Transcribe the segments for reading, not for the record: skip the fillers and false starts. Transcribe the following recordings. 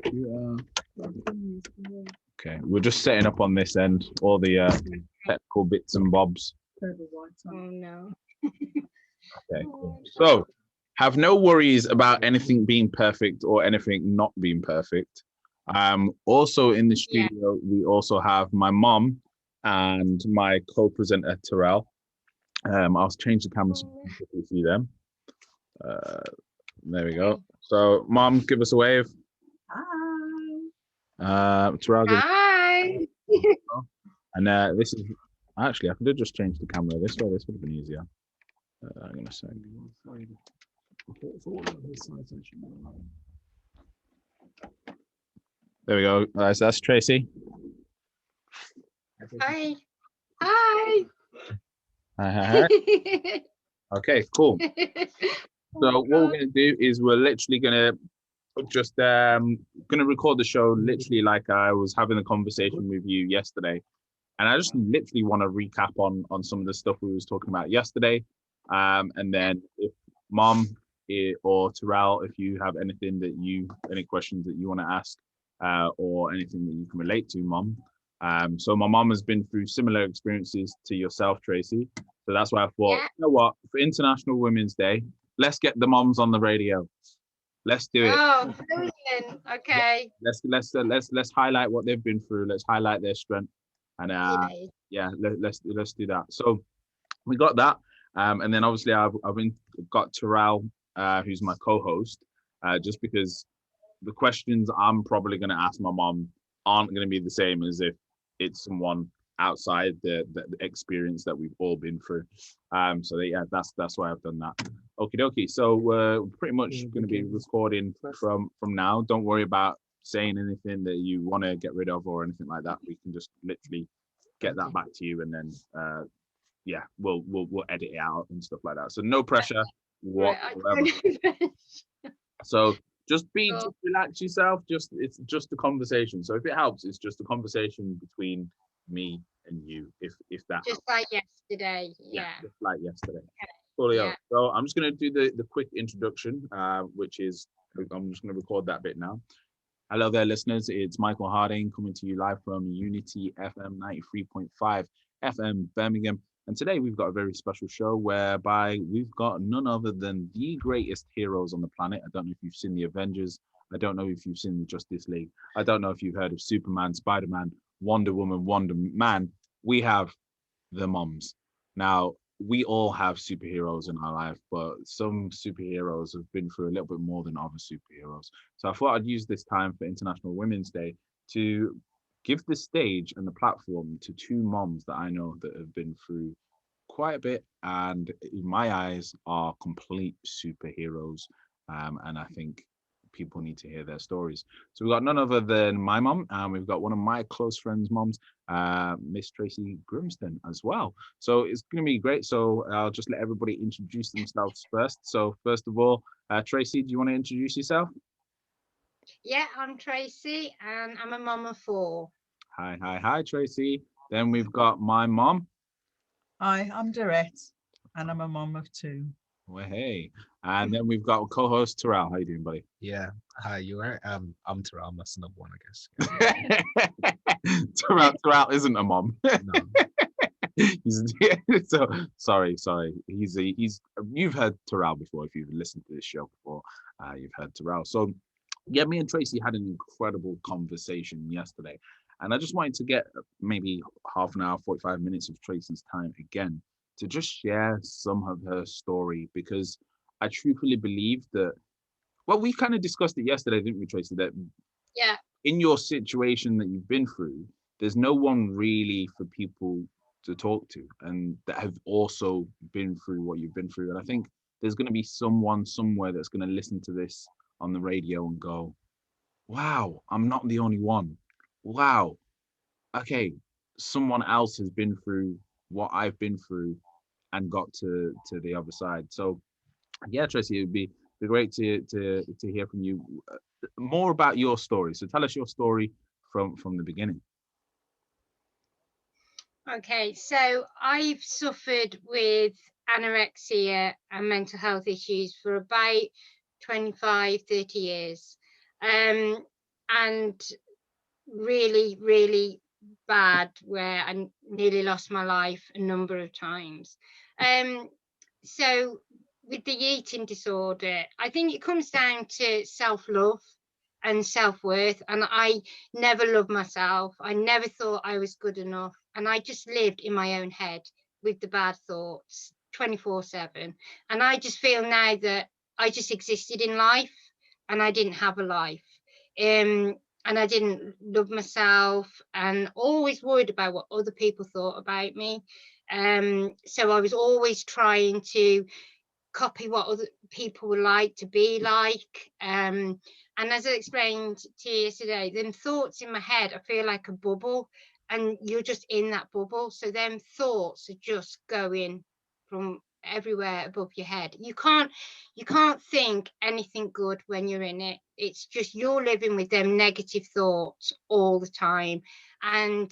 Computer. Okay, we're just setting up on this end all the technical bits and bobs. Oh no. Okay, cool. So have no worries about anything being perfect or anything not being perfect. Also in the studio, we also have my mom and my co-presenter Terrell. I'll change the camera so you can see them. There we go. So, Mom, give us a wave. Hi. Terrell, give Hi. and this is actually I could have just changed the camera this way. This would have been easier. I'm gonna say. There we go. So that's Tracy. Hi. Hi. Hi. Okay, cool. So what we're gonna do is we're literally gonna just gonna record the show literally like I was having a conversation with you yesterday, and I just literally want to recap on some of the stuff we was talking about yesterday, and then if Mom or Terrell, if you have any questions that you want to ask, or anything that you can relate to, Mom. So my mom has been through similar experiences to yourself, Tracy. So that's why I thought, you know what, for International Women's Day, let's get the moms on the radio. Let's do it. Oh, brilliant. Okay. Let's highlight what they've been through. Let's highlight their strength, and yeah, let's do that. So we got that, and then obviously I've got Terrell, who's my co-host, just because the questions I'm probably going to ask my mom aren't going to be the same as if it's someone outside the experience that we've all been through. So yeah, that's why I've done that. Okie dokie. So we're pretty much going to be recording from now. Don't worry about saying anything that you want to get rid of or anything like that. We can just literally get that back to you, and then yeah, we'll edit it out and stuff like that. So no pressure whatsoever. So just relax yourself. It's just a conversation. So if it helps, it's just a conversation between me and you. If that just helps. Like yesterday. Yeah. Just like yesterday. Okay. Yeah. So I'm just gonna do the quick introduction, which is I'm just gonna record that bit now. Hello there, listeners. It's Michael Harding coming to you live from Unity FM 93.5 FM Birmingham. And today we've got a very special show whereby we've got none other than the greatest heroes on the planet. I don't know if you've seen the Avengers. I don't know if you've seen the Justice League. I don't know if you've heard of Superman, Spider-Man, Wonder Woman, Wonder Man. We have the moms. Now, we all have superheroes in our life, but some superheroes have been through a little bit more than other superheroes. So I thought I'd use this time for International Women's Day to give the stage and the platform to two moms that I know that have been through quite a bit, and in my eyes are complete superheroes. And I think people need to hear their stories. So we've got none other than my mom, and we've got one of my close friends' moms, Miss Tracie Grimston as well. So it's going to be great. So I'll just let everybody introduce themselves first. So first of all, Tracie, do you want to introduce yourself? Yeah, I'm Tracy, and I'm a mom of 4. Hi, Tracy. Then we've got my mom. Hi, I'm Dorette, and I'm a mom of 2. Well, hey. And then we've got co-host Terrell. How you doing, buddy? Yeah. Hi, you are. I'm Terrell. I'm that's another one, I guess. Terrell isn't a mom. No. So sorry. He's you've heard Terrell before. If you've listened to this show before, you've heard Terrell. So yeah, me and Tracy had an incredible conversation yesterday, and I just wanted to get maybe half an hour, 45 minutes of Tracy's time again to just share some of her story, because I truthfully believe that, well, we kind of discussed it yesterday, didn't we, Tracy? That yeah, in your situation that you've been through, there's no one really for people to talk to, and that have also been through what you've been through. And I think there's going to be someone somewhere that's going to listen to this on the radio and go, wow, I'm not the only one. Wow. Okay, someone else has been through what I've been through and got to the other side. So yeah, Tracy, it would be great to hear from you more about your story. So tell us your story from the beginning. Okay, so I've suffered with anorexia and mental health issues for about 25-30 years. And and really, really bad, where I nearly lost my life a number of times. So with the eating disorder, I think it comes down to self-love and self-worth, and I never loved myself. I never thought I was good enough, and I just lived in my own head with the bad thoughts 24/7. And I just feel now that I just existed in life and I didn't have a life. And I didn't love myself, and always worried about what other people thought about me. So I was always trying to copy what other people would like to be like. And as I explained to you yesterday, them thoughts in my head, I feel like a bubble, and you're just in that bubble. So them thoughts are just going from everywhere above your head. You can't think anything good when you're in it. It's just you're living with them negative thoughts all the time. And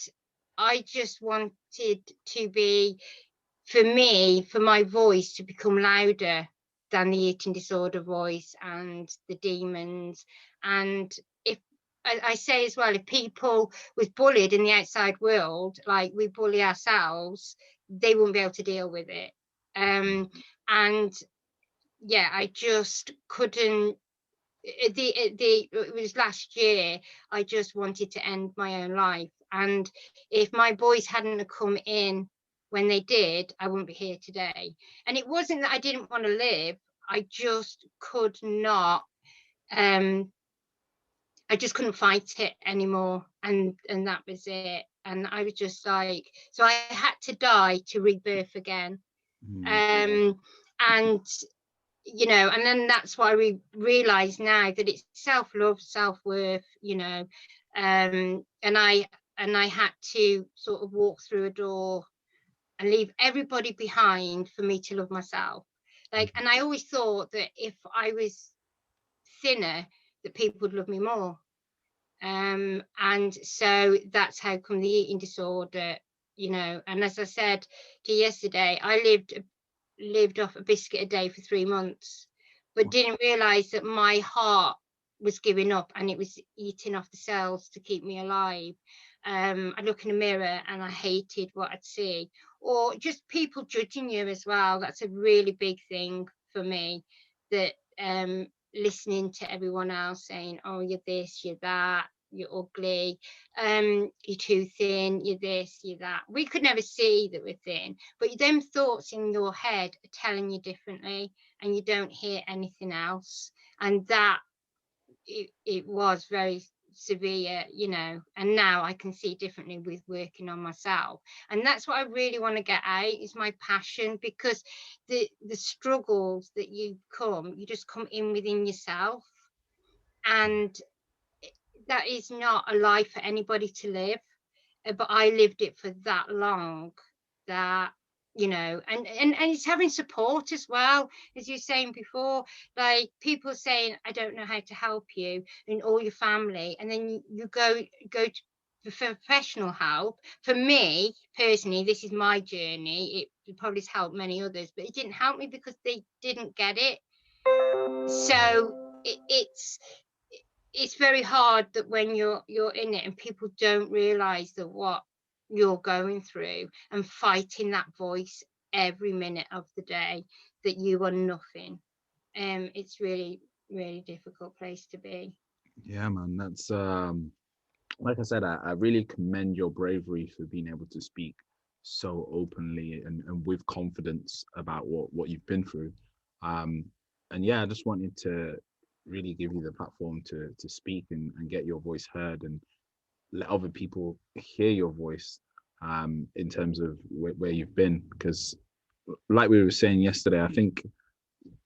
I just wanted to be, for me, for my voice to become louder than the eating disorder voice and the demons. And if I say as well, if people was bullied in the outside world, like we bully ourselves, they won't be able to deal with it. And yeah, I just couldn't. It was last year, I just wanted to end my own life. And if my boys hadn't come in when they did, I wouldn't be here today. And it wasn't that I didn't want to live, I just could not, I just couldn't fight it anymore. And that was it. And I was just like, so I had to die to rebirth again. And you know, and then that's why we realize now that it's self-love, self-worth, you know. And I had to sort of walk through a door and leave everybody behind for me to love myself. Like, and I always thought that if I was thinner, that people would love me more. And so that's how come the eating disorder, you know. And as I said to you yesterday, I lived off a biscuit a day for 3 months, but didn't realize that my heart was giving up and it was eating off the cells to keep me alive. I look in the mirror and I hated what I'd see, or just people judging you as well. That's a really big thing for me, that listening to everyone else saying, oh, you're this, you're that, you're ugly, you're too thin, you're this, you're that. We could never see that we're thin, but them thoughts in your head are telling you differently, and you don't hear anything else. And that it was very severe, you know. And now I can see differently with working on myself, and that's what I really want to get out, is my passion, because the struggles that you just come in within yourself, and that is not a life for anybody to live. But I lived it for that long, that, you know, and it's having support as well, as you were saying before, like people saying, I don't know how to help you, and all your family, and then you go to professional help. For me personally, this is my journey, it probably has helped many others, but it didn't help me because they didn't get it. So it's very hard that when you're in it and people don't realize that what you're going through, and fighting that voice every minute of the day, that you are nothing. It's really, really difficult place to be. Yeah, man, that's like I said, I really commend your bravery for being able to speak so openly and with confidence about what you've been through. And yeah, I just wanted to really give you the platform to speak and get your voice heard, and let other people hear your voice in terms of where you've been. Because like we were saying yesterday, I think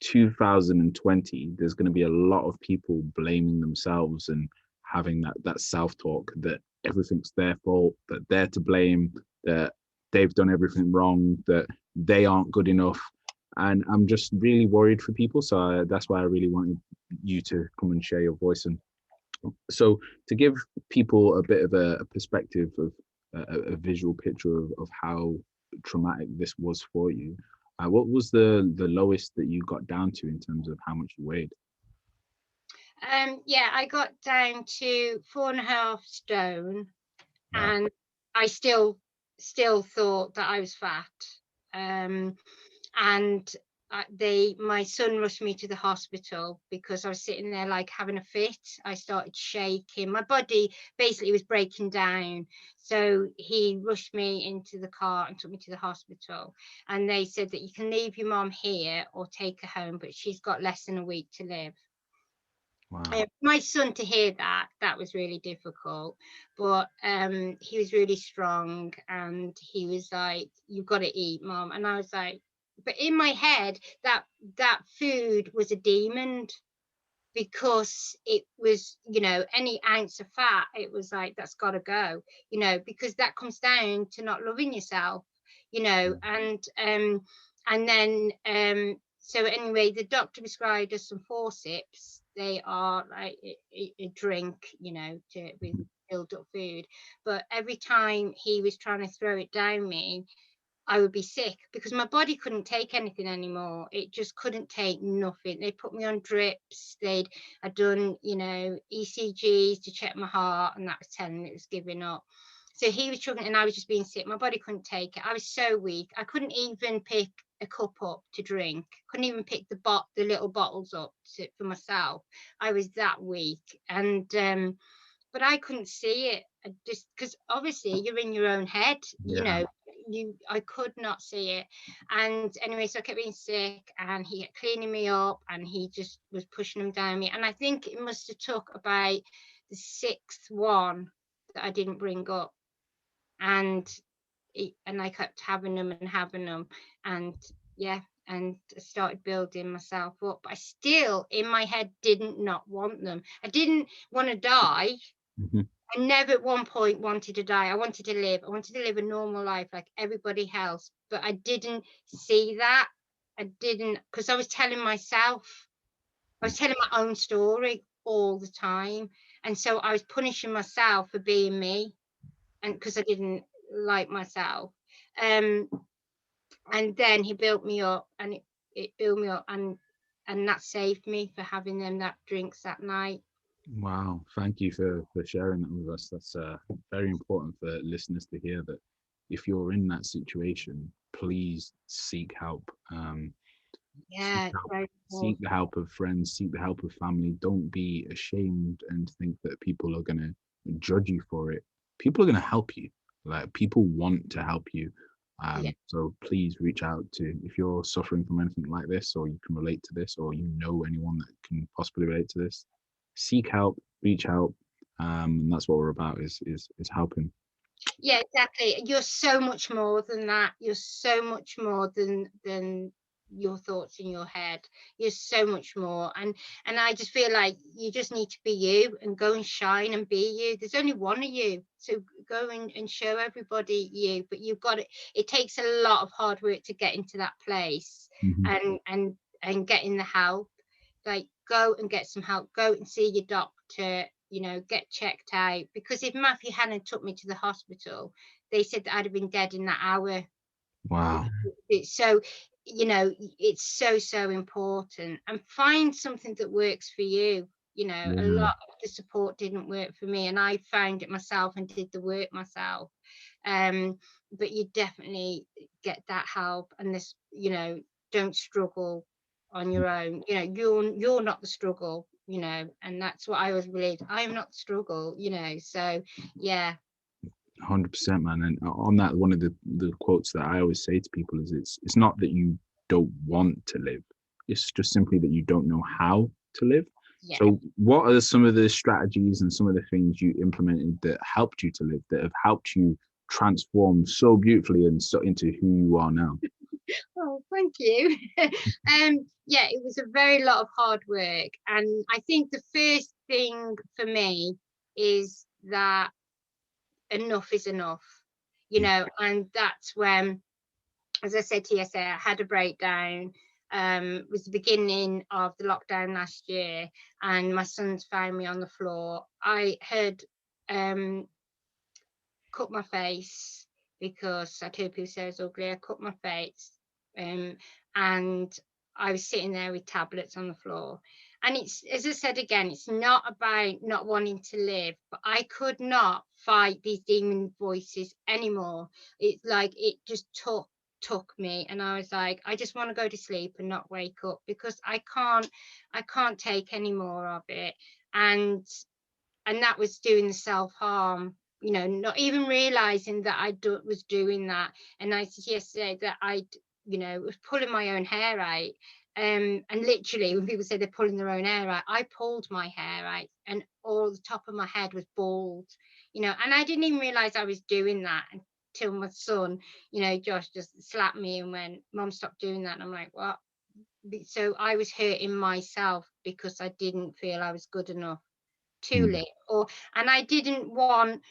2020, there's going to be a lot of people blaming themselves and having that self-talk that everything's their fault, that they're to blame, that they've done everything wrong, that they aren't good enough. And I'm just really worried for people. So that's why I really wanted you to come and share your voice. And so to give people a bit of a perspective of a visual picture of how traumatic this was for you, what was the lowest that you got down to in terms of how much you weighed? Yeah, I got down to 4.5 stone. Wow. And I still thought that I was fat. And my son rushed me to the hospital because I was sitting there like having a fit. I started shaking. My body basically was breaking down. So he rushed me into the car and took me to the hospital. And they said that you can leave your mom here or take her home, but she's got less than a week to live. Wow. My son, to hear that was really difficult, but he was really strong, and he was like, "You've got to eat, Mom." And I was like, but in my head, that food was a demon, because it was, any ounce of fat, it was like, that's got to go, because that comes down to not loving yourself, and then so anyway, the doctor prescribed us some forceps. They are like a drink, with build up food, but every time he was trying to throw it down me, I would be sick, because my body couldn't take anything anymore. It just couldn't take nothing. They put me on drips. I'd done, ECGs to check my heart, and that was telling me it was giving up. So he was struggling, and I was just being sick. My body couldn't take it. I was so weak. I couldn't even pick a cup up to drink. Couldn't even pick the little bottles up for myself. I was that weak, and but I couldn't see it. Just because obviously you're in your own head, I could not see it. And anyway, so I kept being sick, and he kept cleaning me up, and he just was pushing them down me. And I think it must have took about the 6th one that I didn't bring up, and I kept having them, and and I started building myself up. I still in my head didn't not want them. I didn't want to die. Mm-hmm. I never at one point wanted to die. I wanted to live. I wanted to live a normal life like everybody else. But I didn't see that. I didn't, because I was telling myself, I was telling my own story all the time. And so I was punishing myself for being me, and because I didn't like myself. And then he built me up, and it built me up, and that saved me for having that drinks that night. Wow, thank you for sharing that with us. That's very important for listeners to hear, that if you're in that situation, please seek help. Seek the help of friends, seek the help of family. Don't be ashamed and think that people are going to judge you for it. People are going to help you. Like, people want to help you. So please reach out to, if you're suffering from anything like this, or you can relate to this, or you know anyone that can possibly relate to this, seek help, reach out. And that's what we're about, is helping. Yeah, exactly. You're so much more than that. You're so much more than your thoughts in your head. You're so much more, and I just feel like you just need to be you, and go and shine and be you. There's only one of you, so go and show everybody you. But you've got it takes a lot of hard work to get into that place. Mm-hmm. and getting the help. Like, go and get some help. Go and see your doctor, get checked out, because if Matthew hadn't took me to the hospital, they said that I'd have been dead in that hour. Wow. So it's so important, and find something that works for you. A lot of the support didn't work for me, and I found it myself and did the work myself. But you definitely get that help, and this, don't struggle on your own. You're not the struggle, and that's what I always believed. I am not the struggle, so yeah. 100%, man. And on that, one of the quotes that I always say to people is, it's not that you don't want to live, it's just simply that you don't know how to live. Yeah. So what are some of the strategies and some of the things you implemented that helped you to live, that have helped you transform so beautifully and so into who you are now? Oh, thank you. Yeah, it was a very lot of hard work, and I think the first thing for me is that enough is enough, and that's when, as I said to you yesterday, I had a breakdown. It was the beginning of the lockdown last year, and my son's found me on the floor. I had cut my face, because I told people I was ugly. I cut my face, and I was sitting there with tablets on the floor, And it's, as I said again, it's not about not wanting to live, but I could not fight these demon voices anymore. It's like it just took me, and I was like, I just want to go to sleep and not wake up, because I can't take any more of it. And that was doing the self-harm, you know, not even realizing that I was doing that. And I said yesterday that I, you know, was pulling my own hair out. And literally, when people say they're pulling their own hair out, I pulled my hair out, and all the top of my head was bald, you know. And I didn't even realize I was doing that until my son, you know, Josh, just slapped me and went, "Mom, stop doing that." And I'm like, "What?" So I was hurting myself because I didn't feel I was good enough to live, and I didn't want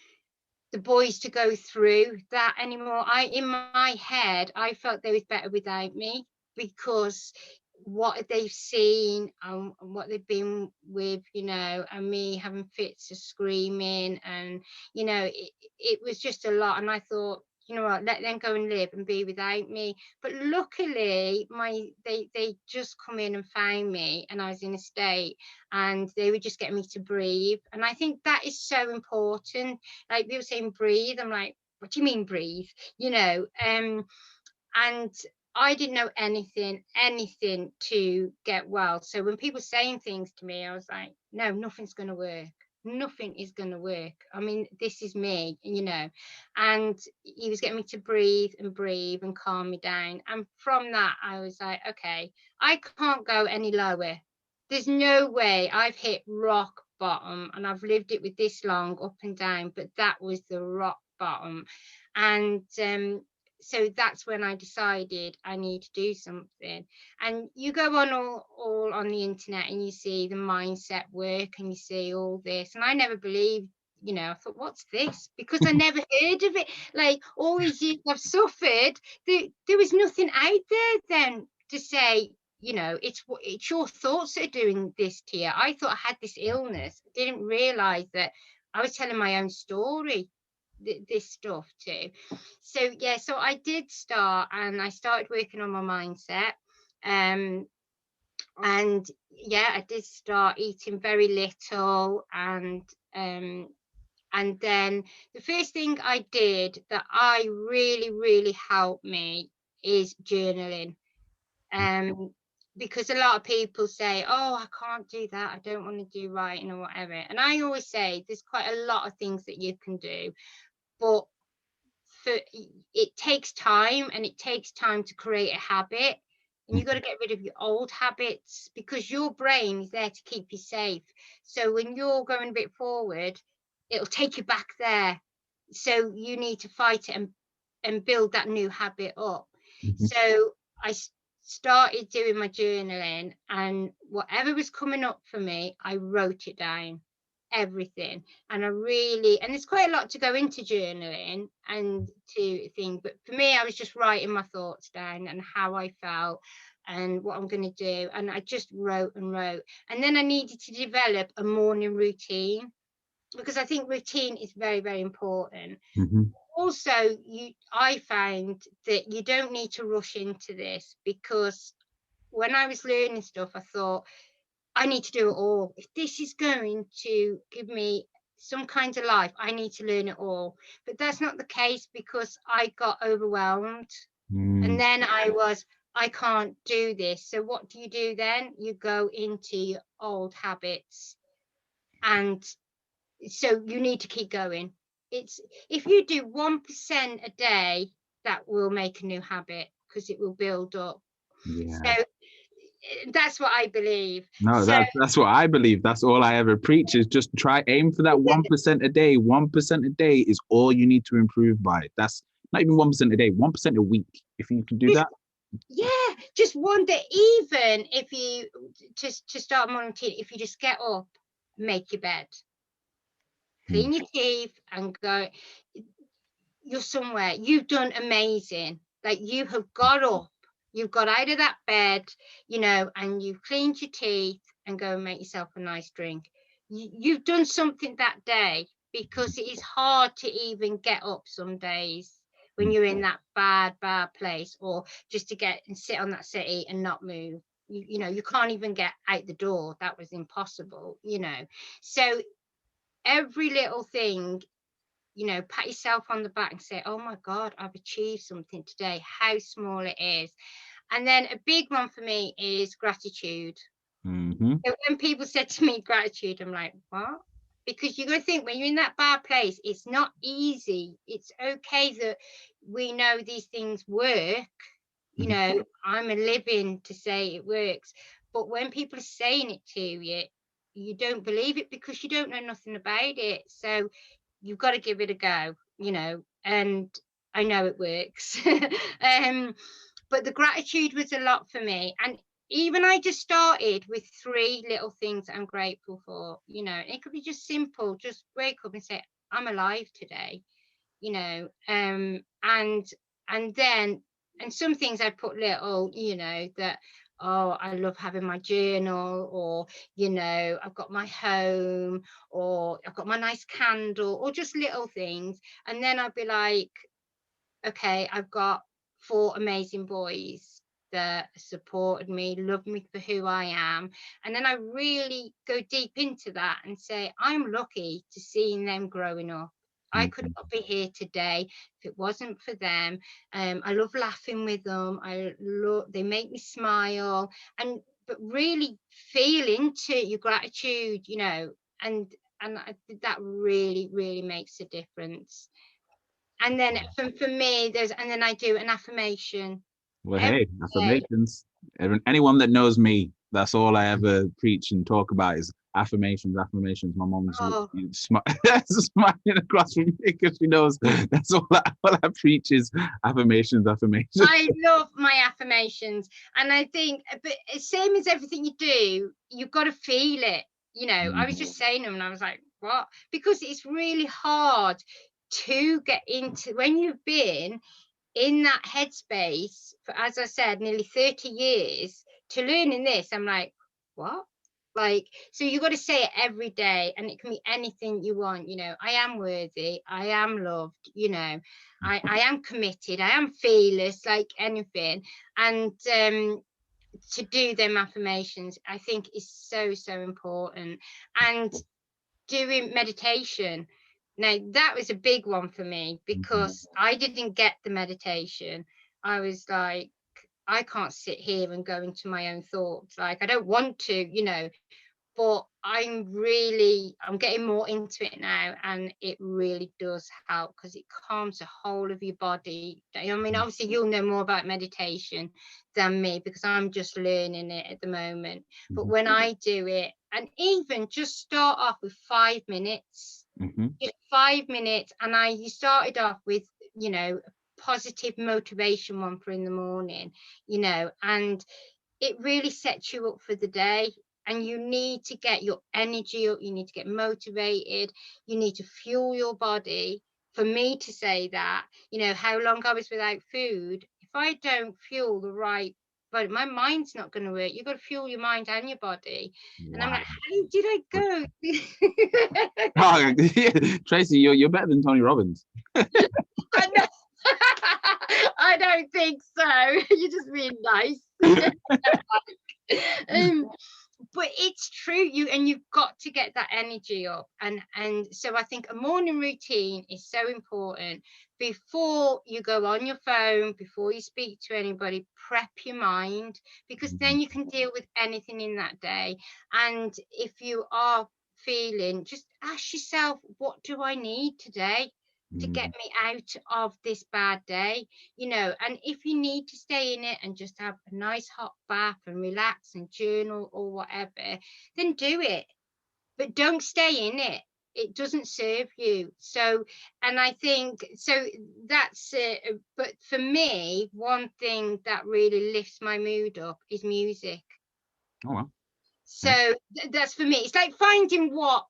the boys to go through that anymore. In my head, I felt they was better without me, because what they've seen and what they've been with, you know, and me having fits of screaming, and you know, it was just a lot. And I thought, you know what, let them go and live and be without me. But luckily, they just come in and found me, and I was in a state, and they were just getting me to breathe. And I think that is so important. Like, people saying breathe, I'm like, what do you mean breathe? You know, and I didn't know anything to get well. So when people saying things to me, I was like, no, nothing's going to work. Nothing is going to work. I mean, this is me, you know. And he was getting me to breathe and calm me down. And from that, I was like, okay, I can't go any lower. There's no way. I've hit rock bottom, and I've lived it with this long, up and down, but that was the rock bottom. And so that's when I decided I need to do something. And you go on all on the internet, and you see the mindset work, and you see all this, and I never believed, you know, I thought, what's this? Because I never heard of it. Like, all these years I've suffered, there was nothing out there then to say, you know, it's your thoughts that are doing this to you. I thought I had this illness. I didn't realize that I was telling my own story, this stuff too. So yeah, so I did start, and I started working on my mindset. And yeah, I did start eating very little, and then the first thing I did that I really helped me is journaling. Because a lot of people say, oh, I can't do that, I don't want to do writing or whatever. And I always say there's quite a lot of things that you can do, but it takes time, and it takes time to create a habit, and you've got to get rid of your old habits, because your brain is there to keep you safe. So when you're going a bit forward, it'll take you back there. So you need to fight it and build that new habit up. So I started doing my journaling, and whatever was coming up for me, I wrote it down, everything. And there's quite a lot to go into journaling and to think, but for me, I was just writing my thoughts down and how I felt and what I'm going to do, and I just wrote. And then I needed to develop a morning routine, because I think routine is very important. Also, I found that you don't need to rush into this, because when I was learning stuff, I thought, I need to do it all. If this is going to give me some kind of life, I need to learn it all. But that's not the case, because I got overwhelmed. And then I can't do this. So what do you do then? You go into your old habits. And so you need to keep going. If you do 1% a day, that will make a new habit, because it will build up. Yeah. So that's what I believe. No, that's what I believe. That's all I ever preach, is just aim for that 1% a day. 1% a day is all you need to improve by. That's not even 1% a day, 1% a week. If you can do that. Yeah, just one day. Even if you to start morning routine, if you just get up, make your bed, clean your teeth, and go, you're somewhere. You've done amazing. Like, you have got up, you've got out of that bed, you know, and you've cleaned your teeth, and go and make yourself a nice drink. You've done something that day, because it is hard to even get up some days when you're in that bad place, or just to get and sit on that settee and not move. you know, you can't even get out the door. That was impossible, you know. So every little thing, you know, pat yourself on the back and say, oh my God, I've achieved something today, how small it is. And then a big one for me is gratitude. So when people said to me gratitude, I'm like, what? Because you're going to think when you're in that bad place, it's not easy. It's okay that we know these things work. You know, I'm a living to say it works. But when people are saying it to you, you don't believe it because you don't know nothing about it. So you've got to give it a go, you know, and I know it works. But the gratitude was a lot for me. And even I just started with 3 little things I'm grateful for, you know. It could be just simple, just wake up and say, I'm alive today, you know. And then, and some things I put little, you know, that, oh, I love having my journal, or, you know, I've got my home, or I've got my nice candle, or just little things. And then I'd be like, okay, I've got 4 amazing boys that supported me, love me for who I am. And then I really go deep into that and say, I'm lucky to seeing them growing up. I could not be here today if it wasn't for them. I love laughing with them. They make me smile, but really feel into your gratitude, you know, and I think that really, really makes a difference. And then for me, and then I do an affirmation. Well, hey, affirmations. Anyone that knows me, that's all I ever preach and talk about is affirmations. My mom's smiling across from me because she knows that's all I preach is affirmations. I love my affirmations. And I think, but same as everything you do, you've got to feel it. You know, I was just saying them and I was like, what? Because it's really hard to get into when you've been in that headspace for, as I said, nearly 30 years to learning this. I'm like, what? Like, so you've got to say it every day, and it can be anything you want. You know, I am worthy, I am loved, you know, I am committed, I am fearless, like anything. And to do them affirmations, I think is so, so important. And doing meditation. Now, that was a big one for me because I didn't get the meditation. I was like, I can't sit here and go into my own thoughts. Like, I don't want to, you know, but I'm getting more into it now, and it really does help because it calms the whole of your body. I mean, obviously you'll know more about meditation than me because I'm just learning it at the moment. But when I do it, and even just start off with 5 minutes, just 5 minutes, and you started off with, you know, positive motivation one for in the morning, you know, and it really sets you up for the day. And you need to get your energy up, you need to get motivated, you need to fuel your body. For me to say that, you know, how long I was without food, if I don't fuel the right, but my mind's not going to work. You've got to fuel your mind and your body. Wow. And I'm like, how did I go? Oh, Tracy, you're better than Tony Robbins. I know. I don't think so. You're just being nice. But it's true, you've got to get that energy up, and so I think a morning routine is so important. Before you go on your phone, before you speak to anybody, prep your mind, because then you can deal with anything in that day. And if you are feeling, just ask yourself, what do I need today to get me out of this bad day, you know? And if you need to stay in it and just have a nice hot bath and relax and journal or whatever, then do it, but don't stay in it. It doesn't serve you. So, and I think, so that's it. But for me, one thing that really lifts my mood up is music. Oh, well. So that's for me. It's like finding what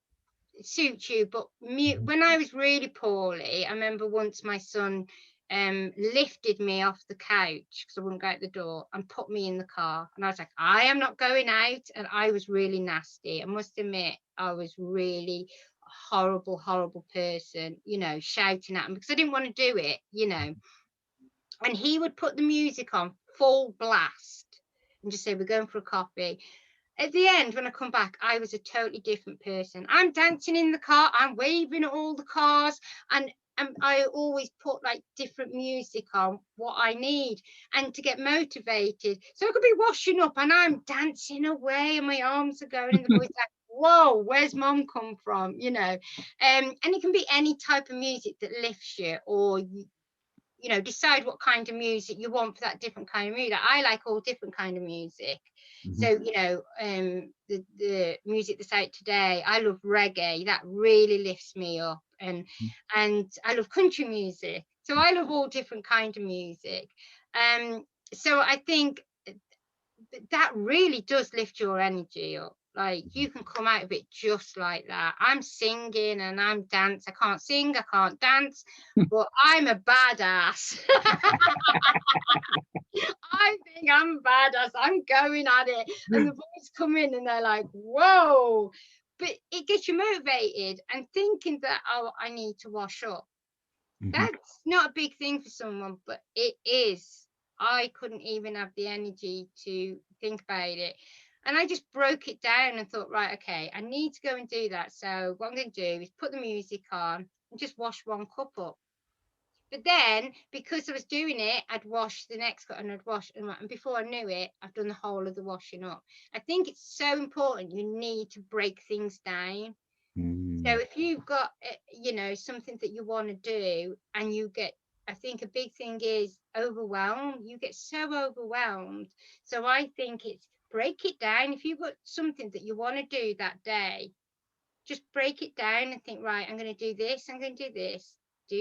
suits you. But when I was really poorly, I remember once my son lifted me off the couch because I wouldn't go out the door and put me in the car, and I was like, I am not going out. And I was really nasty. I must admit, I was really a horrible person, you know, shouting at him because I didn't want to do it, you know. And he would put the music on full blast. and just say, we're going for a coffee. At the end, when I come back, I was a totally different person. I'm dancing in the car, I'm waving at all the cars, and I always put like different music on what I need and to get motivated. So I could be washing up and I'm dancing away and my arms are going and the boys like, whoa, where's mom come from? You know, and it can be any type of music that lifts you, or you know, decide what kind of music you want for that different kind of music. I like all different kind of music. So, you know, the music that's out today, I love reggae. That really lifts me up. And I love country music. So I love all different kind of music. So I think that really does lift your energy up. Like, you can come out of it just like that. I'm singing and I'm dance. I can't sing, I can't dance, but I'm a badass. I think I'm a badass. I'm going at it. And the boys come in and they're like, whoa. But it gets you motivated, and thinking that, oh, I need to wash up. That's not a big thing for someone, but it is. I couldn't even have the energy to think about it. And I just broke it down and thought, right, okay, I need to go and do that. So what I'm going to do is put the music on and just wash one cup up. But then, because I was doing it, I'd wash the next cup and I'd wash. And before I knew it, I've done the whole of the washing up. I think it's so important. You need to break things down. So if you've got, you know, something that you want to do and you get, I think a big thing is overwhelmed. You get so overwhelmed. So I think it's break it down. If you've got something that you want to do that day, just break it down and think, right, I'm going to do this, I'm going to do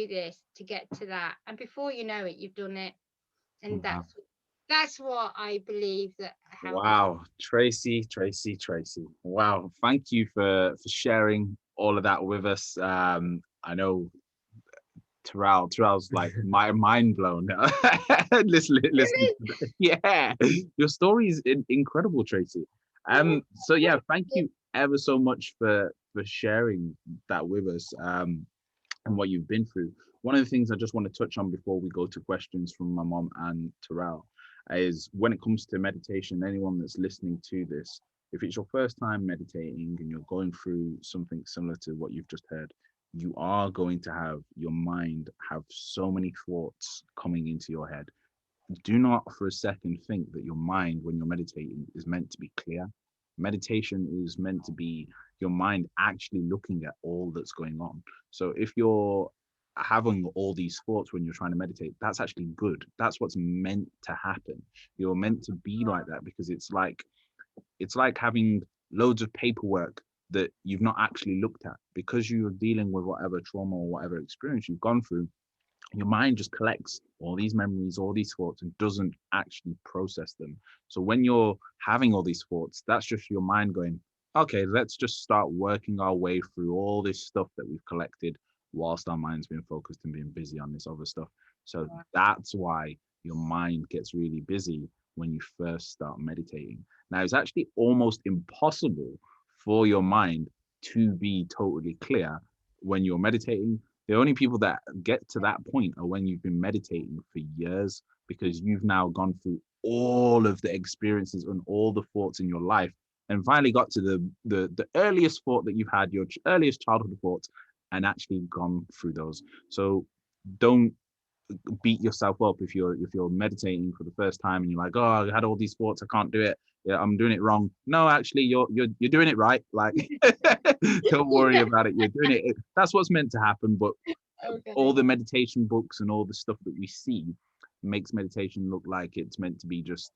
this to get to that. And before you know it, you've done it. And that's what I believe that helps. Wow, Tracy. Wow, thank you for sharing all of that with us. I know Terrell's like my mind blown. listen. Yeah, your story is incredible, Tracy. So yeah, thank you ever so much for sharing that with us, and what you've been through. One of the things I just want to touch on before we go to questions from my mom and Terrell is, when it comes to meditation, anyone that's listening to this, if it's your first time meditating and you're going through something similar to what you've just heard, you are going to have your mind have so many thoughts coming into your head. Do not for a second think that your mind, when you're meditating, is meant to be clear. Meditation is meant to be your mind actually looking at all that's going on. So if you're having all these thoughts when you're trying to meditate, that's actually good. That's what's meant to happen. You're meant to be like that, because it's like having loads of paperwork that you've not actually looked at, because you're dealing with whatever trauma or whatever experience you've gone through. Your mind just collects all these memories, all these thoughts, and doesn't actually process them. So when you're having all these thoughts, that's just your mind going, okay, let's just start working our way through all this stuff that we've collected whilst our mind's been focused and being busy on this other stuff. So that's why your mind gets really busy when you first start meditating. Now, it's actually almost impossible for your mind to be totally clear when you're meditating. The only people that get to that point are when you've been meditating for years, because you've now gone through all of the experiences and all the thoughts in your life, and finally got to the earliest thought that you've had, your earliest childhood thoughts, and actually gone through those. So don't beat yourself up if you're meditating for the first time and you're like, oh, I had all these thoughts, I can't do it, yeah, I'm doing it wrong. No, actually, you're doing it right. Like, don't worry about it. You're doing it. That's what's meant to happen. But all the meditation books and all the stuff that we see makes meditation look like it's meant to be just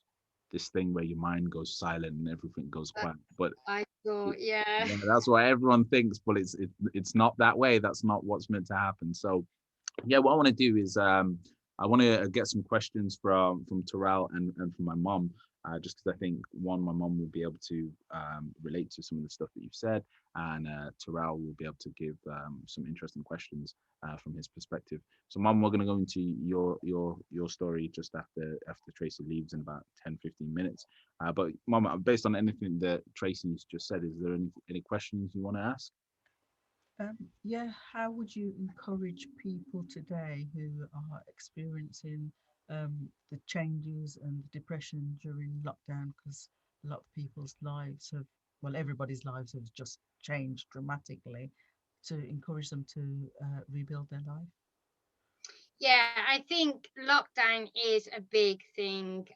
this thing where your mind goes silent and everything goes quiet. But I thought, yeah, that's what everyone thinks. But it's not that way. That's not what's meant to happen. So yeah, what I want to do is I want to get some questions from Terrell and from my mom, just because I think, one, my mom will be able to relate to some of the stuff that you've said, and Terrell will be able to give some interesting questions from his perspective. So mom, we're going to go into your story just after Tracy leaves in about 10-15 minutes. But mom, based on anything that Tracy's just said, is there any questions you want to ask? Yeah, how would you encourage people today who are experiencing the changes and the depression during lockdown, because a lot of people's lives have, well, everybody's lives have just changed dramatically, to encourage them to rebuild their life? Yeah, I think lockdown is a big thing,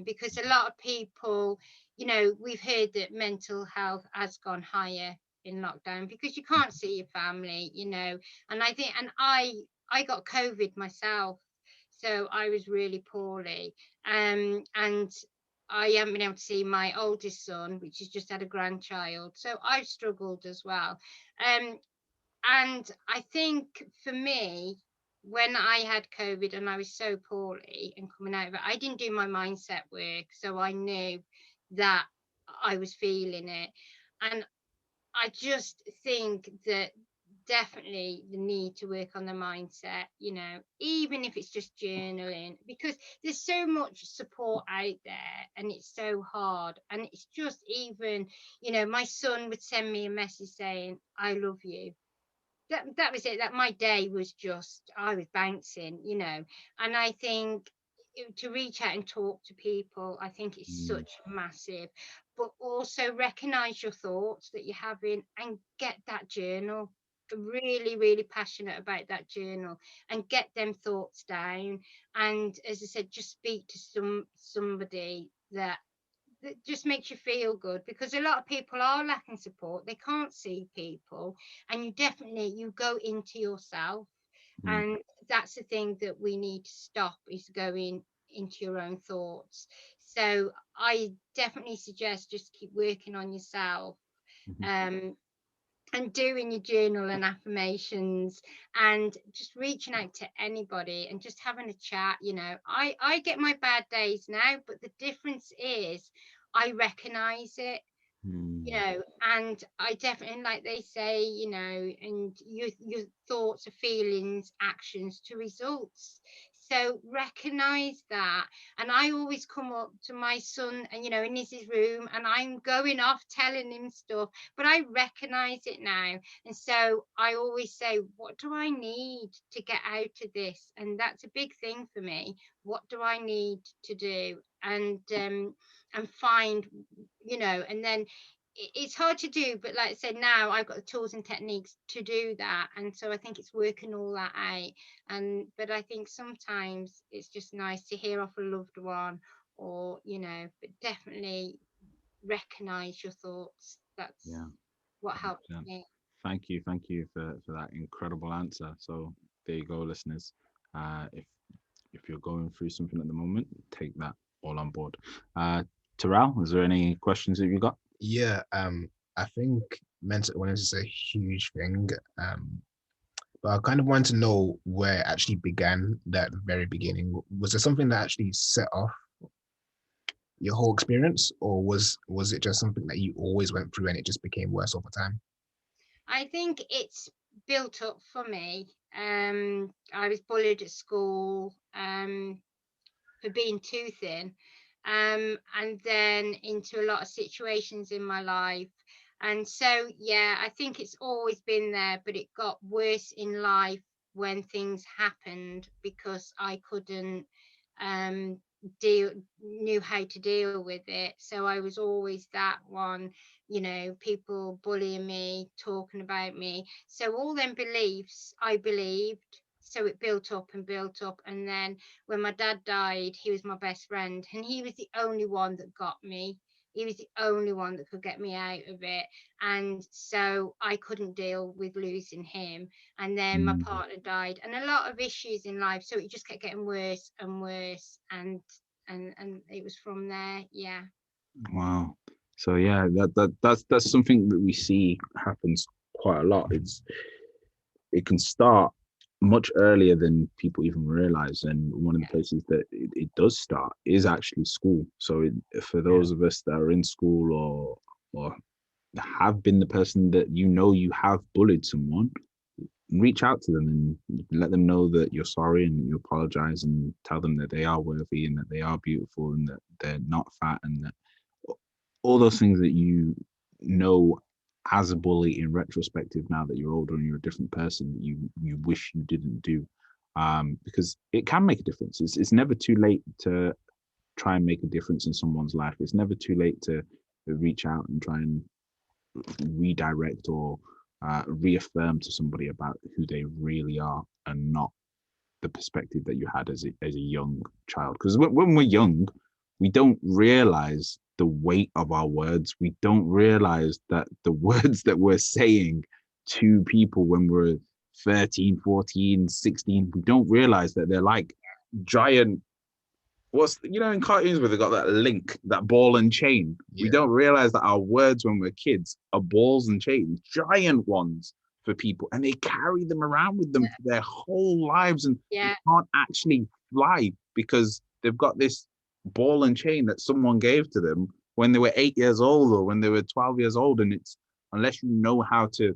because a lot of people, we've heard that mental health has gone higher in lockdown because you can't see your family, and I got COVID myself, so I was really poorly, and I haven't been able to see my oldest son, which has just had a grandchild, so I've struggled as well. Um, and I think for me, when I had COVID and I was so poorly and coming out of it, I didn't do my mindset work. So I knew that I was feeling it. And I just think that definitely the need to work on the mindset, even if it's just journaling, because there's so much support out there and it's so hard. And it's just even, my son would send me a message saying, I love you. That was it. That my day was just, I was bouncing, and I think to reach out and talk to people, I think it's such massive. But also recognize your thoughts that you're having and get that journal. Really, really passionate about that journal and get them thoughts down. And as I said, just speak to somebody that just makes you feel good, because a lot of people are lacking support. They can't see people, and you go into yourself, and that's the thing that we need to stop, is going into your own thoughts. So I definitely suggest just keep working on yourself, and doing your journal and affirmations, and just reaching out to anybody and just having a chat. I get my bad days now, but the difference is I recognize it, and I definitely, like they say, and your thoughts are feelings, actions to results. So recognize that. And I always come up to my son and, in his room, and I'm going off telling him stuff, but I recognize it now. And so I always say, what do I need to get out of this? And that's a big thing for me. What do I need to do? And find, and then it's hard to do, but like I said, now I've got the tools and techniques to do that, and so I think it's working all that out. But I think sometimes it's just nice to hear off a loved one, or but definitely recognize your thoughts. That's what helped me. Thank you for that incredible answer. So there you go, listeners. If you're going through something at the moment, take that all on board. Terrell, is there any questions that you got? Yeah, I think mental wellness is a huge thing. But I kind of want to know where it actually began, that very beginning. Was there something that actually set off your whole experience, or was it just something that you always went through and it just became worse over time? I think it's built up for me. I was bullied at school for being too thin, and then into a lot of situations in my life. And so, yeah, I think it's always been there, but it got worse in life when things happened, because I couldn't knew how to deal with it. So I was always that one, people bullying me, talking about me. So all them beliefs I believed. So it built up and built up. And then when my dad died, he was my best friend, and he was the only one that got me. He was the only one that could get me out of it. And so I couldn't deal with losing him. And then my partner died, and a lot of issues in life. So it just kept getting worse and worse. And it was from there. Yeah. Wow. So yeah, that's something that we see happens quite a lot. It can start much earlier than people even realize, and one of the places that it does start is actually school. So for those of us that are in school, or have been the person that you have bullied someone, reach out to them and let them know that you're sorry and you apologize, and tell them that they are worthy and that they are beautiful and that they're not fat, and that all those things that as a bully in retrospective, now that you're older and you're a different person, you wish you didn't do. because it can make a difference. It's never too late to try and make a difference in someone's life. It's never too late to reach out and try and redirect or reaffirm to somebody about who they really are, and not the perspective that you had as a young child. Because when we're young, we don't realize the weight of our words. We don't realize that the words that we're saying to people when we're 13, 14, 16, we don't realize that they're like giant, in cartoons where they got that link, that ball and chain. We don't realize that our words when we're kids are balls and chains, giant ones for people, and they carry them around with them for their whole lives, and they can't actually fly because they've got this ball and chain that someone gave to them when they were 8 years old or when they were 12 years old. And it's, unless you know how to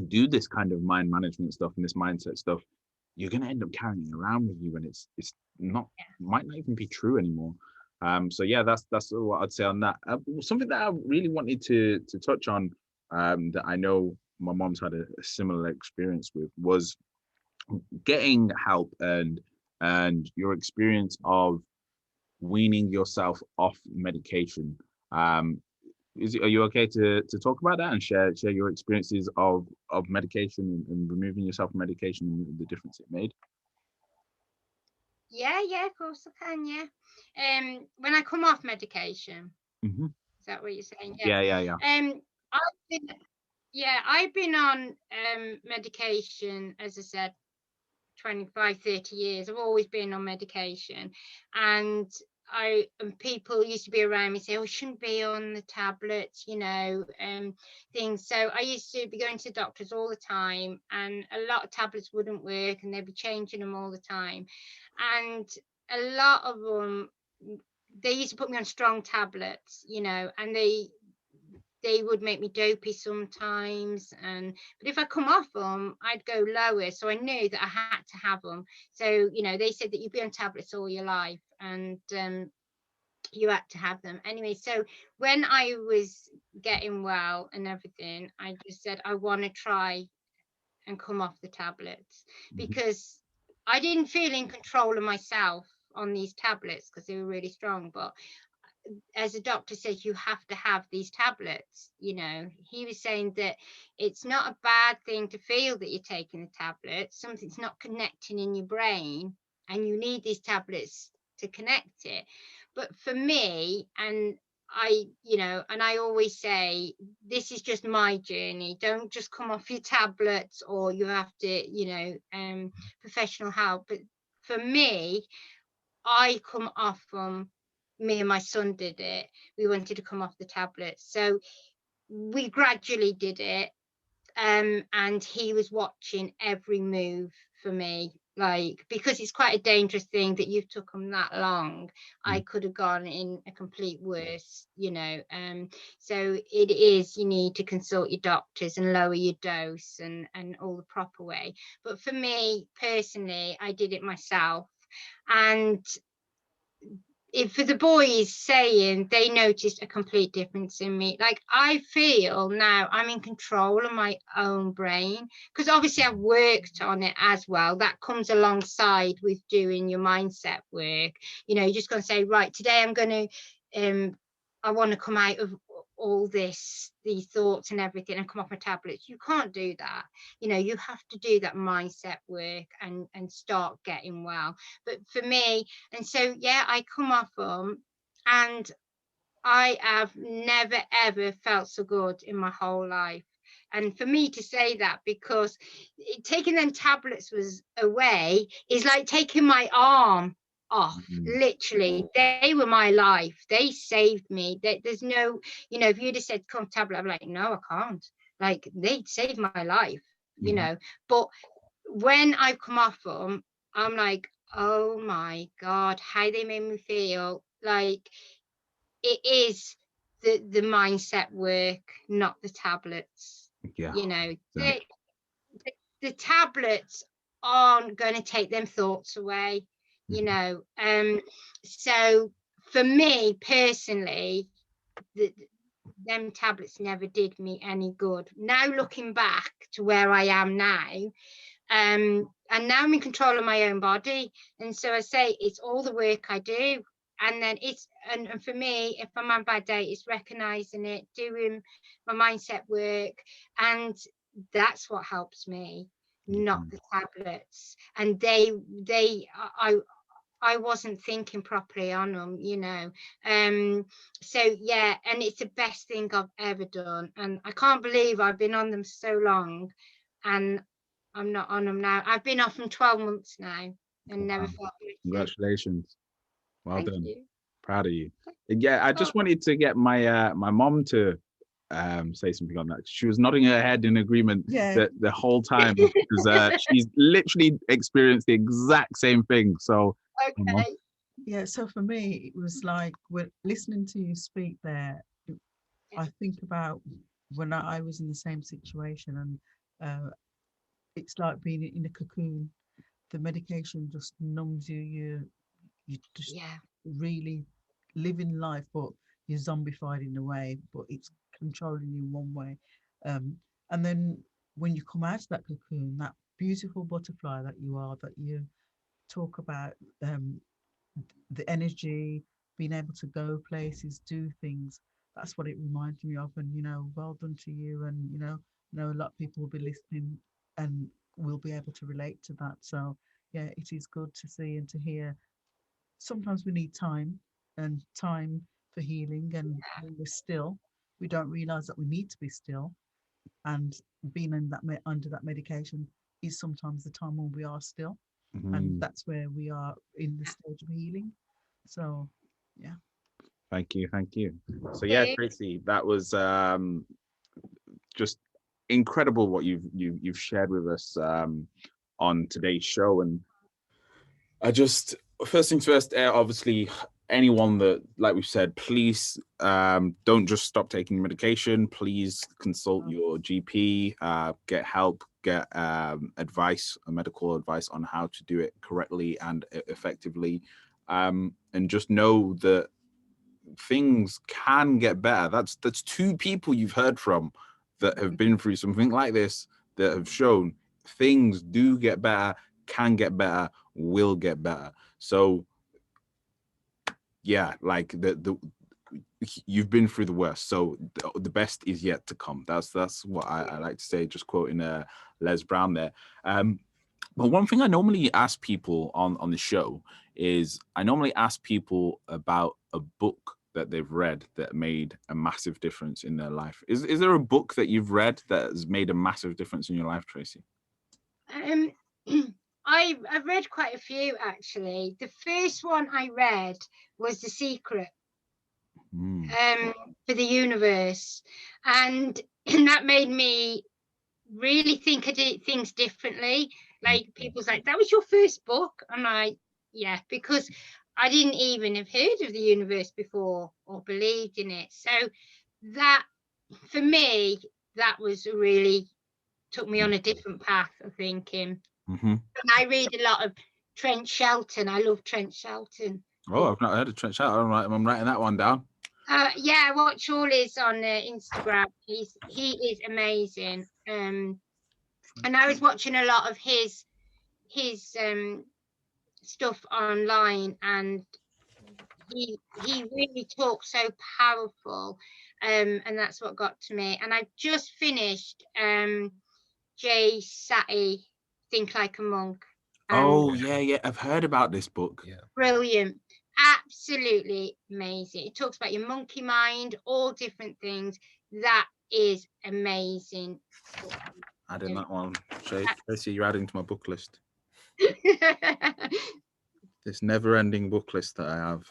do this kind of mind management stuff and this mindset stuff, you're going to end up carrying it around with you, and it's not, might not even be true anymore. So yeah, that's what I'd say on that. Something that I really wanted to touch on, that I know my mom's had a similar experience with, was getting help and your experience of weaning yourself off medication. Are you okay to talk about that and share your experiences of medication and removing yourself from medication and the difference it made? Yeah, of course I can. Yeah. When I come off medication, is that what you're saying? Yeah. I've been on medication, as I said, 25, 30 years. I've always been on medication, and people used to be around me say, oh, you shouldn't be on the tablets, things. So I used to be going to doctors all the time, and a lot of tablets wouldn't work, and they'd be changing them all the time. And a lot of them, they used to put me on strong tablets, and they would make me dopey sometimes, but if I come off them, I'd go lower. So I knew that I had to have them. So they said that you'd be on tablets all your life, and you had to have them anyway. So when I was getting well and everything, I just said I want to try and come off the tablets, because I didn't feel in control of myself on these tablets because they were really strong. But as a doctor says, you have to have these tablets. He was saying that it's not a bad thing to feel that you're taking the tablets. Something's not connecting in your brain, and you need these tablets to connect it. But for me, and I always say, this is just my journey. Don't just come off your tablets, or you have to, professional help. But for me, I come off from, me and my son did it. We wanted to come off the tablets, so we gradually did it, and he was watching every move for me, because it's quite a dangerous thing that you've took them that long. I could have gone in a complete worse, so it is, you need to consult your doctors and lower your dose and all the proper way. But for me personally, I did it myself. And for the boys saying they noticed a complete difference in me, I feel now I'm in control of my own brain, because obviously I've worked on it as well. That comes alongside with doing your mindset work. You're just going to say, right, today I'm going to I want to come out of all these thoughts and everything and come off my tablets. You can't do that. You have to do that mindset work and start getting well. But for me, and so I come off them, and I have never ever felt so good in my whole life. And for me to say that, because taking them tablets was away, is like taking my arm off. Literally, they were my life. They saved me. There's no, if you'd have said come tablet, I'm like, no, I can't. They saved my life, But when I've come off them, I'm like, oh my God, how they made me feel. It is the mindset work, not the tablets. The tablets aren't going to take them thoughts away, so for me personally, them tablets never did me any good. Now looking back to where I am now, and now I'm in control of my own body. And so I say it's all the work I do. And then and for me, if I'm on a bad day, it's recognizing it, doing my mindset work. And that's what helps me, not the tablets. And I wasn't thinking properly on them, you know. So yeah, and it's the best thing I've ever done. And I can't believe I've been on them so long and I'm not on them now. I've been off them 12 months now and never felt guilty. Congratulations. Well Thank done. you. Proud of you. Yeah, I just wanted to get my my mom to say something on that. She was nodding her head in agreement the whole time because she's literally experienced the exact same thing. So Okay. Yeah, so for me, it was like listening to you speak there, I think about when I was in the same situation, and it's like being in a cocoon. The medication just numbs you. You just really living life, but you're zombified in a way, but it's controlling you one way. And then when you come out of that cocoon, that beautiful butterfly that you are, that you talk about, the energy, being able to go places, do things. That's what it reminds me of. And, well done to you. And, I know a lot of people will be listening and will be able to relate to that. So, yeah, it is good to see and to hear. Sometimes we need time and time for healing. And when we're still, we don't realize that we need to be still. And being in that under that medication is sometimes the time when we are still. And that's where we are in the stage of healing. So yeah. Thank you. So yeah, Tracy, that was just incredible what you've shared with us on today's show. And I just, first things first, obviously anyone that, like we've said, please don't just stop taking medication. Please consult your GP, get help, get advice, medical advice on how to do it correctly and effectively. And just know that things can get better. That's two people you've heard from that have been through something like this, that have shown things do get better, can get better, will get better. So yeah, like you've been through the worst, so the best is yet to come. That's what I like to say, just quoting Les Brown there. But one thing I normally ask people on the show is I normally ask people about a book that they've read that made a massive difference in their life. Is there a book that you've read that has made a massive difference in your life, Tracy? I've read quite a few, actually. The first one I read was The Secret, for the universe, and that made me really think I did things differently. Like, people's like, that was your first book? I'm like, yeah, because I didn't even have heard of the universe before or believed in it. So that, for me, that was really took me on a different path of thinking. And I read a lot of Trent Shelton. I love Trent Shelton. Oh, I've not heard of Trent Shelton. I'm writing that one down. Yeah, watch all his on Instagram. He is amazing. And I was watching a lot of his stuff online, and he really talks so powerful. And that's what got to me. And I just finished Jay Sati, Think Like a Monk. Oh yeah, I've heard about this book. Yeah. Brilliant. Absolutely amazing. It talks about your monkey mind, all different things. That is amazing. Adding that one. Tracy, you're adding to my book list. This never-ending book list that I have.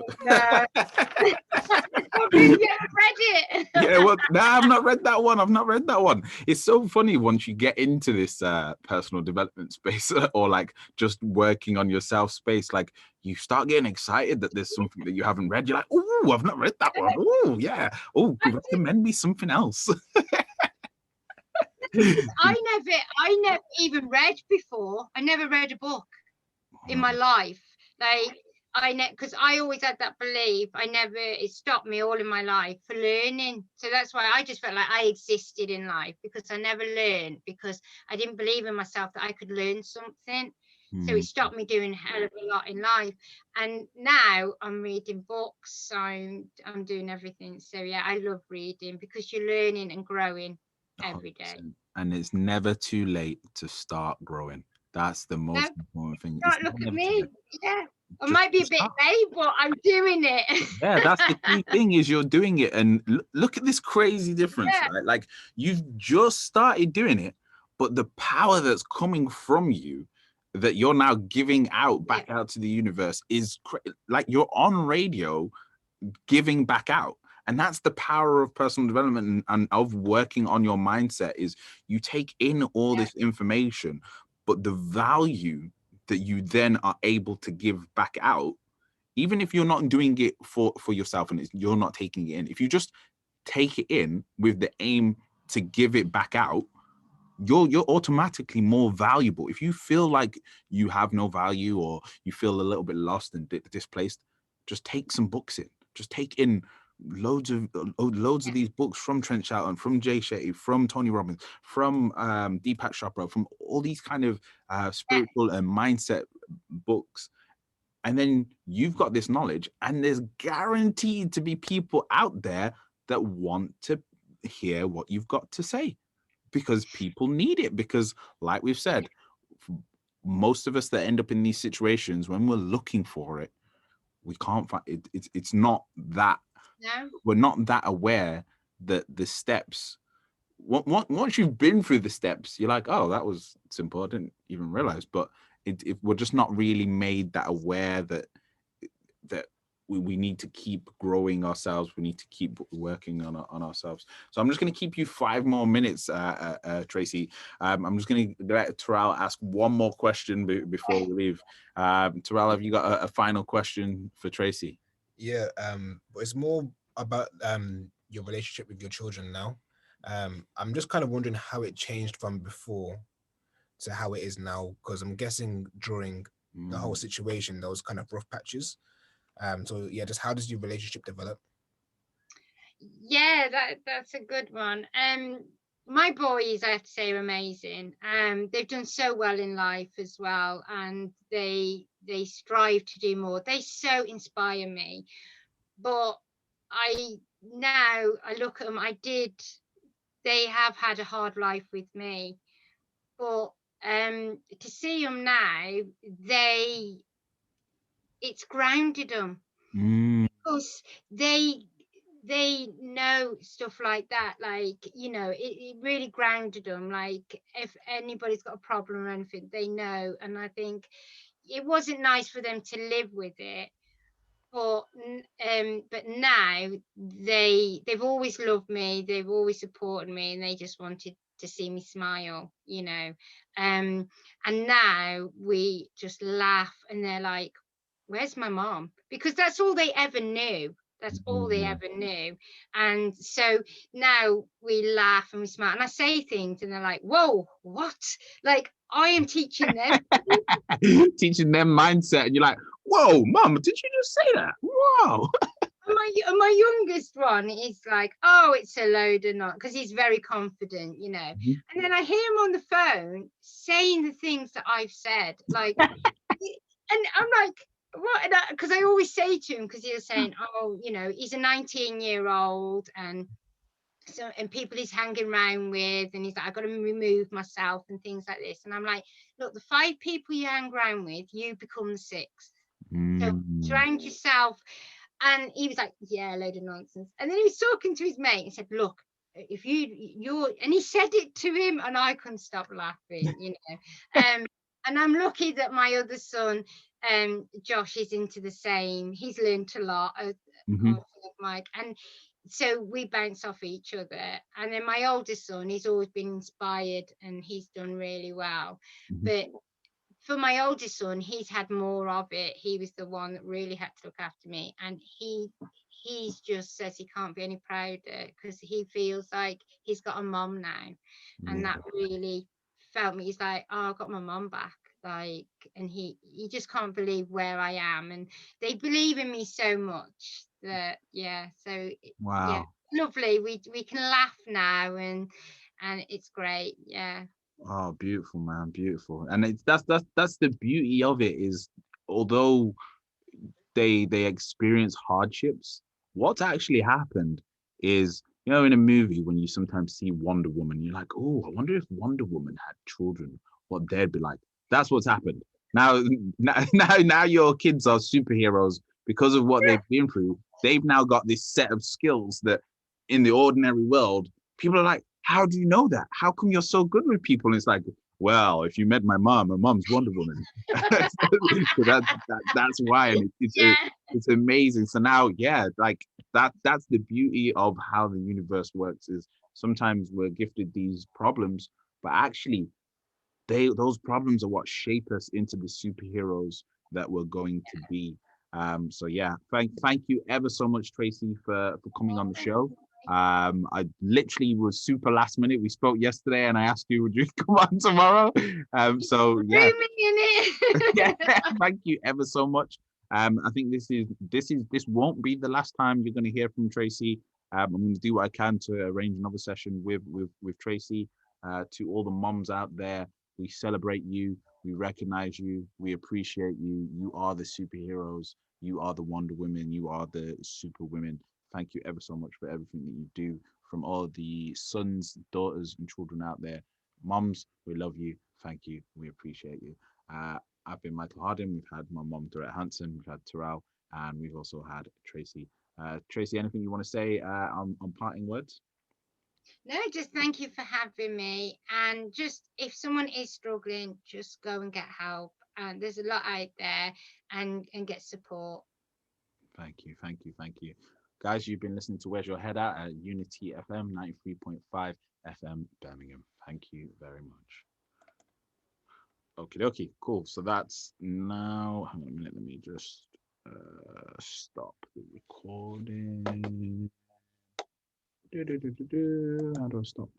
You haven't read it. Yeah, well, no, I've not read that one. It's so funny once you get into this personal development space or like just working on yourself space, like you start getting excited that there's something that you haven't read. You're like, oh, I've not read that one. Oh, yeah. Oh, recommend me something else. I never even read before. I never read a book in my life. Like, because I always had that belief. It stopped me all in my life for learning. So that's why I just felt like I existed in life, because I never learned, because I didn't believe in myself that I could learn something. So it stopped me doing a hell of a lot in life. And now I'm reading books, I'm doing everything. So yeah, I love reading, because you're learning and growing every day. 100%. And it's never too late to start growing. That's the most important thing. Don't It's look at never too me. late. Yeah. I Just might be a bit start. vague, but I'm doing it. Yeah, that's the key thing, is you're doing it. And look at this crazy difference, Yeah. right? Like, you've just started doing it, but the power that's coming from you, that you're now giving out back out to the universe, is like you're on radio giving back out. And that's the power of personal development and of working on your mindset, is you take in all this information, but the value that you then are able to give back out, even if you're not doing it for yourself and you're not taking it in, if you just take it in with the aim to give it back out, you're automatically more valuable. If you feel like you have no value, or you feel a little bit lost and displaced, just take some books in. Just take in loads of these books from Trent Shelton, from Jay Shetty, from Tony Robbins, from Deepak Chopra, from all these kind of spiritual and mindset books. And then you've got this knowledge, and there's guaranteed to be people out there that want to hear what you've got to say, because people need it. Because, like we've said, most of us that end up in these situations, when we're looking for it, we can't find it. It's not that we're not that aware that the steps, once you've been through the steps, you're like, oh, that was simple, I didn't even realize. But we're just not really made that aware that we need to keep growing ourselves. We need to keep working on ourselves. So I'm just going to keep you 5 more minutes, Tracy. I'm just going to let Terrell ask one more question before we leave. Terrell, have you got a final question for Tracy? Yeah, but it's more about your relationship with your children now. I'm just kind of wondering how it changed from before to how it is now, because I'm guessing during the whole situation there was kind of rough patches. So yeah, just how does your relationship develop? Yeah, that's a good one. My boys, I have to say, are amazing. They've done so well in life as well, and they strive to do more. They so inspire me. But now I look at them, they have had a hard life with me, but to see them now, it's grounded them, because they know stuff like that, like, it really grounded them. Like, if anybody's got a problem or anything, they know. And I think it wasn't nice for them to live with it, but now they've always loved me, they've always supported me, and they just wanted to see me smile, and now we just laugh, and they're like, where's my mom? Because that's all they ever knew. That's all they ever knew. And so now we laugh and we smile, and I say things and they're like, whoa, what? Like, I am teaching them. Teaching them mindset, and you're like, whoa, mum, did you just say that? Wow. My youngest one is like, oh, it's a load of not, because he's very confident, And then I hear him on the phone saying the things that I've said, like, and I'm like, what? Because I always say to him, because he was saying, oh, he's a 19-year-old, and so, and people he's hanging around with, and he's like, I've got to remove myself and things like this. And I'm like, look, the 5 people you hang around with, you become the 6th. So surround yourself. And he was like, yeah, a load of nonsense. And then he was talking to his mate and said, look, if you're, and he said it to him, and I couldn't stop laughing, and I'm lucky that my other son, Josh, is into the same. He's learned a lot, Mike, and so we bounce off each other. And then my oldest son, he's always been inspired, and he's done really well. But for my oldest son, he's had more of it. He was the one that really had to look after me, and he's just says he can't be any prouder, because he feels like he's got a mom now. And that really felt me. He's like, oh, I've got my mom back. like, and he just can't believe where I am, and they believe in me so much that, yeah, so yeah, Wow. lovely. We can laugh now, and it's great. Yeah. Oh, beautiful, man, beautiful. And it's that's the beauty of it, is although they experience hardships, what's actually happened is, you know, in a movie when you sometimes see Wonder Woman, you're like, oh, I wonder if Wonder Woman had children, what they'd be like. That's what's happened. Now, now your kids are superheroes because of what they've been through. They've now got this set of skills that in the ordinary world, people are like, how do you know that? How come you're so good with people? And it's like, well, if you met my mom's Wonder Woman. So that's why, and Yeah. it's amazing. So now, yeah, like that's the beauty of how the universe works, is sometimes we're gifted these problems, but actually those problems are what shape us into the superheroes that we're going to be. So yeah, thank you ever so much, Tracy, for coming on the show. I literally was super last minute. We spoke yesterday, and I asked you, would you come on tomorrow? So yeah, yeah, thank you ever so much. I think this won't be the last time you're going to hear from Tracy. I'm going to do what I can to arrange another session with Tracy. To all the moms out there, we celebrate you, we recognize you, we appreciate you. You are the superheroes. You are the Wonder Women. You are the super women. Thank you ever so much for everything that you do. From all the sons, daughters, and children out there, moms, we love you. Thank you. We appreciate you. I've been Michael Harding. We've had my mom, Dorette Hanson. We've had Terrell, and we've also had Tracy. Tracy, anything you want to say on parting words? No, just thank you for having me. And just, if someone is struggling, just go and get help. And there's a lot out there, and get support. Thank you, thank you, thank you. Guys, you've been listening to Where's Your Head at Unity FM 93.5 FM Birmingham. Thank you very much. Okay, cool. So that's now, hang on a minute, let me just stop the recording. How do I stop?